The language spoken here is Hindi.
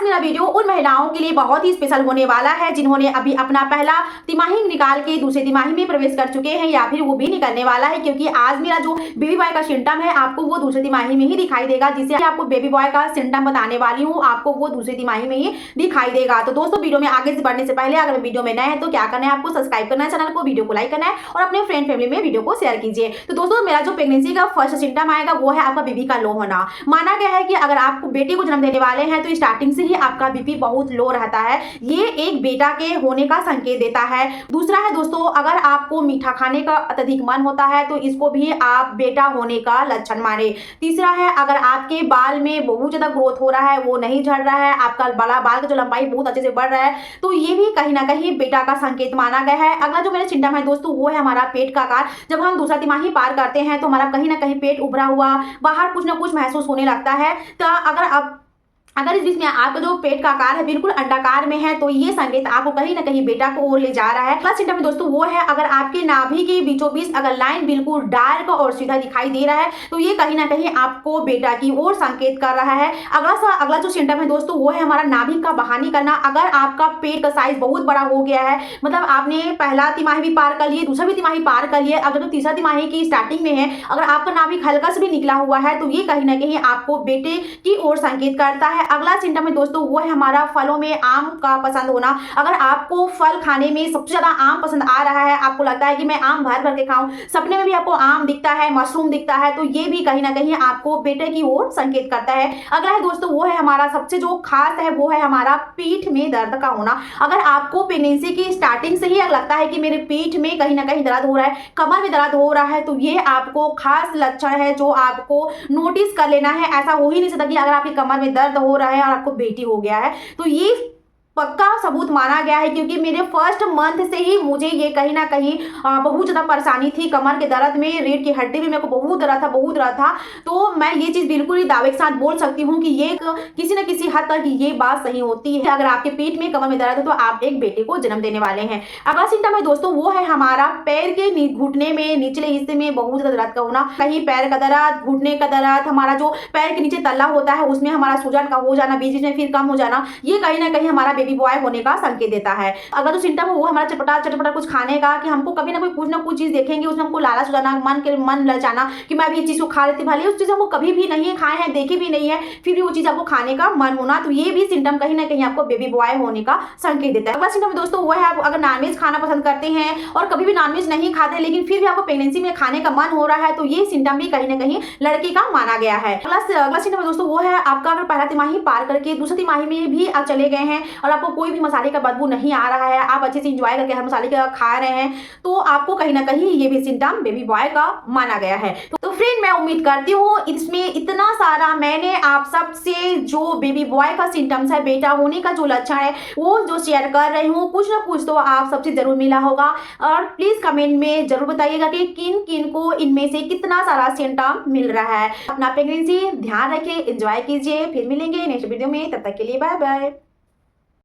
मेरा वीडियो उन महिलाओं के लिए बहुत ही स्पेशल होने वाला है जिन्होंने अभी अपना पहला तिमाही निकाल के दूसरे तिमाही में प्रवेश कर चुके हैं या फिर वो भी निकलने वाला है, क्योंकि आज मेरा जो बेबी बॉय का सिम्टम है आपको वो दूसरे तिमाही में ही दिखाई देगा। जिससे आपको बेबी बॉय का सिम्टम बताने वाली हूँ, आपको वो दूसरे तिमाही में ही दिखाई देगा। तो दोस्तों वीडियो में आगे से बढ़ने से पहले अगर वीडियो में नए हैं तो क्या करना है, आपको सब्सक्राइब करना है चैनल को, वीडियो को लाइक करना है और अपने फ्रेंड फैमिली में वीडियो को शेयर कीजिए। तो दोस्तों मेरा जो प्रेगनेंसी का फर्स्ट सिम्टम आएगा वो है आपका बीपी का लो होना। माना गया है कि अगर आप बेटे को जन्म देने वाले हैं तो स्टार्टिंग से ही आपका बीपी बहुत लो रहता है, ये एक बेटा के होने का संकेत देता है। दूसरा है दोस्तों, अगर आपको मीठा खाने का अत्यधिक मन होता है तो इसको भी आप बेटा होने का लक्षण माने। तीसरा है, अगर आपके बाल में बहुत ज्यादा ग्रोथ हो रहा है, वो नहीं झड़ रहा है, आपका बड़ा बाल का जो लंबाई बहुत अच्छे से बढ़ रहा है, तो ये भी कहीं ना कहीं बेटा का संकेत माना गया है। अगला जो मेरा सिम्टम है दोस्तों वो है हमारा पेट का आकार। जब हम दूसरा तिमाही पार करते हैं तो हमारा कहीं ना कहीं पेट उभरा हुआ बाहर कुछ ना कुछ महसूस होने लगता है। तो अगर इस बीच में आपका जो पेट का आकार है बिल्कुल अंडाकार में है तो ये संकेत आपको कहीं ना कहीं बेटा को ओर ले जा रहा है। फर्स्ट सिम्टम दोस्तों वो है, अगर आपके नाभि के बीचों बीच अगर लाइन बिल्कुल डार्क और सीधा दिखाई दे रहा है तो ये कहीं ना कहीं आपको बेटा की ओर संकेत कर रहा है। अगला जो सिम्टम है दोस्तों वो है हमारा नाभि का बाहर निकलना। अगर आपका पेट का साइज बहुत बड़ा हो गया है, मतलब आपने पहला तिमाही भी पार कर लिए, दूसरा भी तिमाही पार कर लिए, अगर जो तीसरा तिमाही की स्टार्टिंग में है, अगर आपका नाभि हल्का से भी निकला हुआ है तो ये कहीं ना कहीं आपको बेटे की ओर संकेत करता है। अगला सिम्टम है दोस्तों वो है हमारा फलों में आम का पसंद होना। अगर आपको फल खाने में सबसे ज्यादा आम पसंद आ रहा है, आपको लगता है कि मैं आम भर भर के खाऊं, सपने में भी आपको आम दिखता है, मशरूम दिखता है, तो ये भी कहीं ना कहीं आपको बेटे की ओर संकेत करता है। अगला है दोस्तों वो है हमारा सबसे जो खास है वो है हमारा पीठ में दर्द का होना। अगर आपको प्रेगनेंसी की स्टार्टिंग से ही लगता है कि मेरे पीठ में कहीं ना कहीं दर्द हो रहा है, कमर में दर्द हो रहा है, तो ये आपको खास लक्षण है जो आपको नोटिस कर लेना है। ऐसा हो ही नहीं सकता कि अगर आपकी कमर में दर्द हो रहा है और आपको बेटी हो गया है, तो ये पक्का सबूत माना गया है, क्योंकि मेरे फर्स्ट मंथ से ही मुझे ये कहीं ना कहीं बहुत ज़्यादा परेशानी थी। कमर के दर्द में, रीढ़ की हड्डी में मेरे को बहुत दर्द था। तो मैं ये चीज़ बिल्कुल ही दावे के साथ बोल सकती हूँ कि ये किसी न किसी हद तक ये बात सही होती है। अगर आपके पेट में, कमर में दर्द है तो आप एक बेटे को जन्म देने वाले हैं। अगला सिम्टम है दोस्तों वो है हमारा पैर के घुटने में, निचले हिस्से में बहुत ज़्यादा दर्द का होना। कहीं पैर का दर्द, घुटने का दर्द, हमारा जो पैर के नीचे तल्ला होता है उसमें हमारा सूजन का हो जाना, बीच में फिर कम हो जाना, ये कहीं ना कहीं हमारा बेबी बॉय होने का संकेत देता है। अगर जो सिम्टम है वो हमारा चटपटा कुछ खाने का, कि हमको कभी ना कोई कुछ ना कुछ चीज देखेंगे उसमें हमको लालच हो जाना, मन ललचाना कि मैं भी ये चीज को खा लेती, भले उस चीज हमको कभी भी नहीं खाए हैं, देखी भी नहीं है, फिर भी वो चीज आपको खाने का मन होना, तो ये भी सिम्टम कहीं ना कहीं आपको बेबी बॉय होने का संकेत देता है। अगला सिम्टम दोस्तों वो है आप अगर नॉनवेज खाना पसंद करते हैं और कभी भी नॉनवेज नहीं खाते लेकिन फिर भी आपको प्रेगनेंसी में खाने का मन हो रहा है, तो ये सिम्टम भी कहीं ना कहीं लड़की का माना गया है। अगला सिम्टम दोस्तों वो है आपका अगर पहला तिमाही पार करके दूसरी तिमाही में भी आप चले गए हैं और आपको कोई भी मसाले का बदबू नहीं आ रहा है, आप अच्छे से इंजॉय करके हर मसाले का खा रहे हैं, तो आपको कहीं ना कहीं ये भी सिम्टम बेबी बॉय का माना गया है। तो फ्रेंड मैं उम्मीद करती हूँ इसमें इतना सारा मैंने आप सबसे जो बेबी बॉय का सिम्टम्स है, बेटा होने का जो लक्षण है वो जो शेयर कर रही हूँ, कुछ ना कुछ तो आप सबसे जरूर मिला होगा। और प्लीज कमेंट में जरूर बताइएगा कि किन किन को इनमें से कितना सारा सिम्टम मिल रहा है। अपना प्रेगनेंसी ध्यान रखें, एंजॉय कीजिए, फिर मिलेंगे नेक्स्ट वीडियो में, तब तक के लिए बाय बाय।